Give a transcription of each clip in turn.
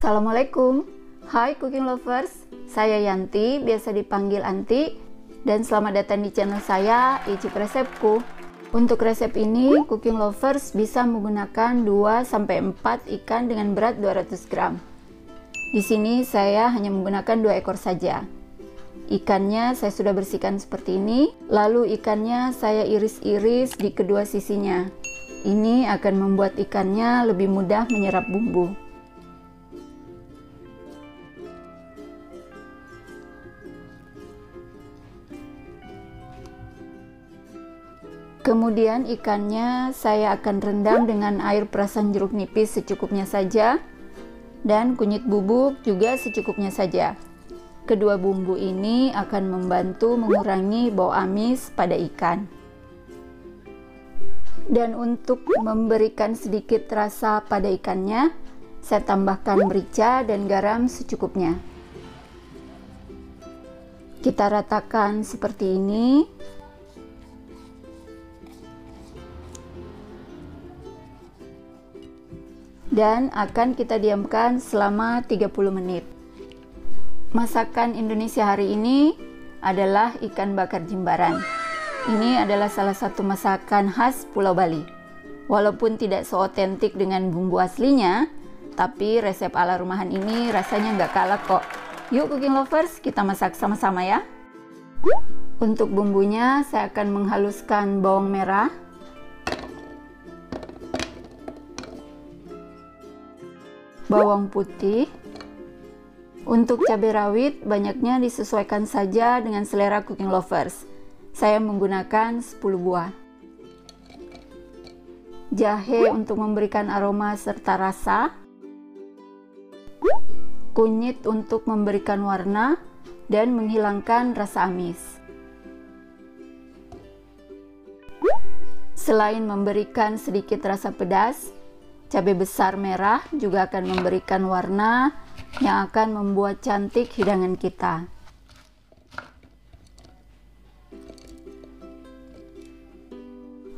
Assalamualaikum, hai cooking lovers, saya Yanti, biasa dipanggil Anti, dan selamat datang di channel saya, Icip Resepku. Untuk resep ini, cooking lovers bisa menggunakan 2-4 ikan dengan berat 200 gram. Di sini saya hanya menggunakan 2 ekor saja. Ikannya saya sudah bersihkan seperti ini, lalu ikannya saya iris-iris di kedua sisinya. Ini akan membuat ikannya lebih mudah menyerap bumbu. Kemudian ikannya saya akan rendam dengan air perasan jeruk nipis secukupnya saja, dan kunyit bubuk juga secukupnya saja. Kedua bumbu ini akan membantu mengurangi bau amis pada ikan. Dan untuk memberikan sedikit rasa pada ikannya, saya tambahkan merica dan garam secukupnya. Kita ratakan seperti ini. Dan akan kita diamkan selama 30 menit. Masakan Indonesia hari ini adalah ikan bakar jimbaran. Ini adalah salah satu masakan khas Pulau Bali. Walaupun tidak seotentik dengan bumbu aslinya, tapi resep ala rumahan ini rasanya nggak kalah kok. Yuk cooking lovers, kita masak sama-sama ya. Untuk bumbunya saya akan menghaluskan bawang merah, bawang putih. Untuk cabai rawit banyaknya disesuaikan saja dengan selera cooking lovers. Saya menggunakan 10 buah. Jahe untuk memberikan aroma serta rasa. Kunyit untuk memberikan warna dan menghilangkan rasa amis. Selain memberikan sedikit rasa pedas, cabai besar merah juga akan memberikan warna yang akan membuat cantik hidangan kita.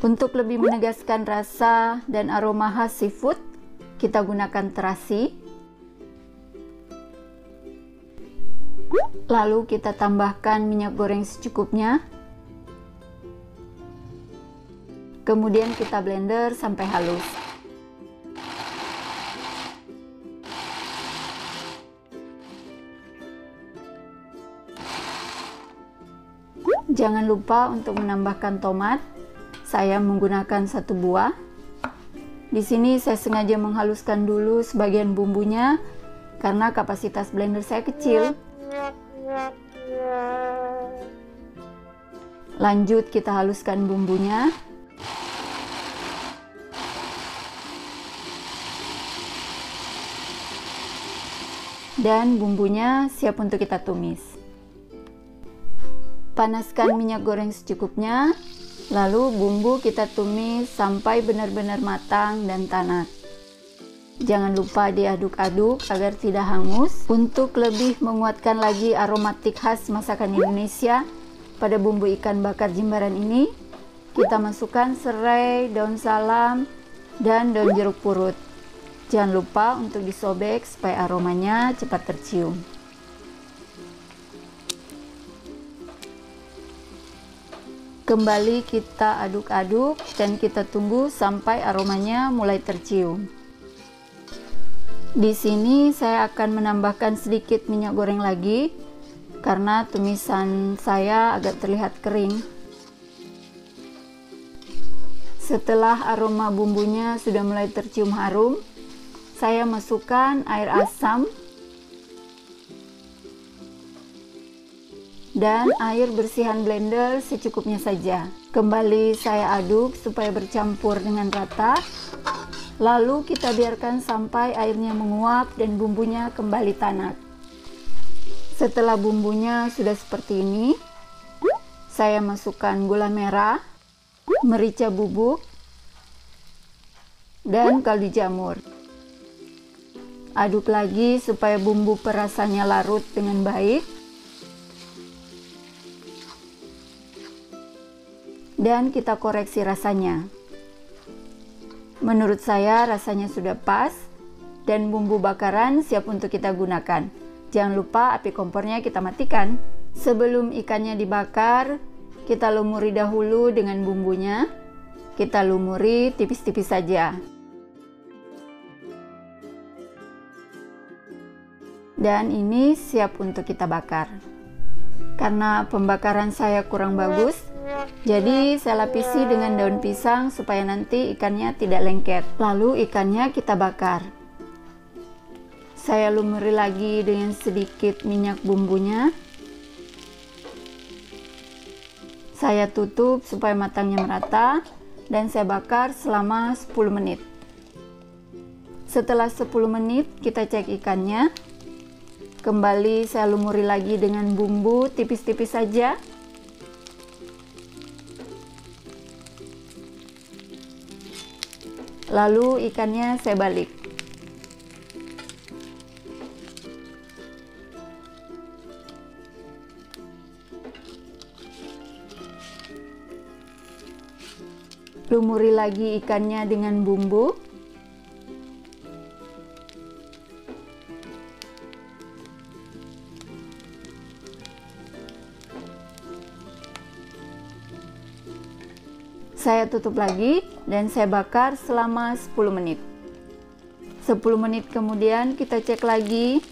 Untuk lebih menegaskan rasa dan aroma khas seafood, kita gunakan terasi. Lalu kita tambahkan minyak goreng secukupnya. Kemudian kita blender sampai halus. Jangan lupa untuk menambahkan tomat. Saya menggunakan 1 buah. Di sini saya sengaja menghaluskan dulu sebagian bumbunya karena kapasitas blender saya kecil. Lanjut kita haluskan bumbunya. Dan bumbunya siap untuk kita tumis. Panaskan minyak goreng secukupnya, lalu bumbu kita tumis sampai benar-benar matang dan tanak. Jangan lupa diaduk-aduk agar tidak hangus. Untuk lebih menguatkan lagi aromatik khas masakan Indonesia pada bumbu ikan bakar jimbaran ini, kita masukkan serai, daun salam, dan daun jeruk purut. Jangan lupa untuk disobek supaya aromanya cepat tercium. Kembali kita aduk-aduk dan kita tunggu sampai aromanya mulai tercium. Di sini saya akan menambahkan sedikit minyak goreng lagi karena tumisan saya agak terlihat kering. Setelah aroma bumbunya sudah mulai tercium harum, saya masukkan air asam dan air bersihan blender secukupnya saja. Kembali saya aduk supaya bercampur dengan rata. Lalu kita biarkan sampai airnya menguap dan bumbunya kembali tanak. Setelah bumbunya sudah seperti ini, saya masukkan gula merah, merica bubuk, dan kaldu jamur. Aduk lagi supaya bumbu perasannya larut dengan baik. Dan kita koreksi rasanya. Menurut saya rasanya sudah pas. dan bumbu bakaran siap untuk kita gunakan. Jangan lupa api kompornya kita matikan. Sebelum ikannya dibakar, kita lumuri dahulu dengan bumbunya. Kita lumuri tipis-tipis saja. Dan ini siap untuk kita bakar. Karena pembakaran saya kurang bagus, jadi saya lapisi dengan daun pisang supaya nanti ikannya tidak lengket. Lalu ikannya kita bakar. Saya lumuri lagi dengan sedikit minyak bumbunya. Saya tutup supaya matangnya merata dan saya bakar selama 10 menit. Setelah 10 menit kita cek ikannya. Kembali saya lumuri lagi dengan bumbu tipis-tipis saja. Lalu ikannya saya balik. Lumuri lagi ikannya dengan bumbu. Saya tutup lagi dan saya bakar selama 10 menit. 10 menit kemudian kita cek lagi.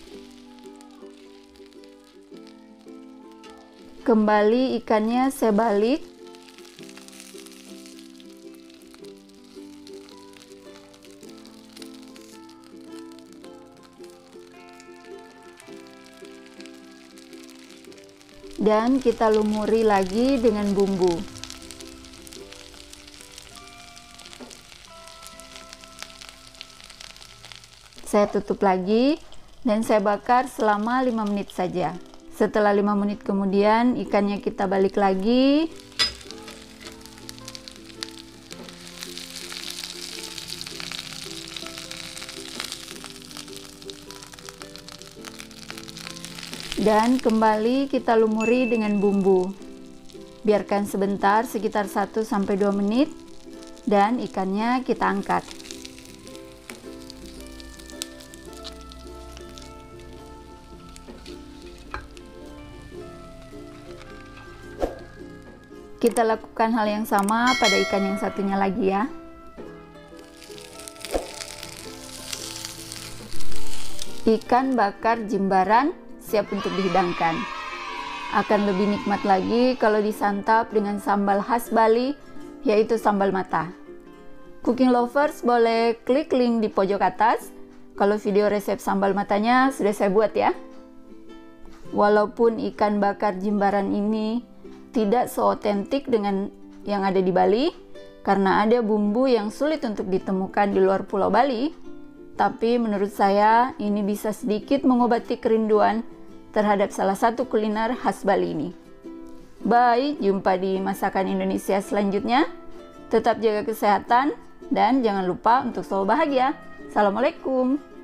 Kembali ikannya saya balik. Dan kita lumuri lagi dengan bumbu. Saya tutup lagi dan saya bakar selama 5 menit saja. Setelah 5 menit kemudian ikannya kita balik lagi. Dan kembali kita lumuri dengan bumbu. Biarkan sebentar sekitar 1-2 menit dan ikannya kita angkat. Kita lakukan hal yang sama pada ikan yang satunya lagi ya. Ikan bakar jimbaran siap untuk dihidangkan. Akan lebih nikmat lagi kalau disantap dengan sambal khas Bali, yaitu sambal mata. Cooking lovers boleh klik link di pojok atas kalau video resep sambal matanya sudah saya buat ya. Walaupun ikan bakar jimbaran ini tidak seotentik dengan yang ada di Bali, karena ada bumbu yang sulit untuk ditemukan di luar Pulau Bali, tapi menurut saya ini bisa sedikit mengobati kerinduan terhadap salah satu kuliner khas Bali ini. Bye, jumpa di masakan Indonesia selanjutnya. Tetap jaga kesehatan dan jangan lupa untuk selalu bahagia. Assalamualaikum.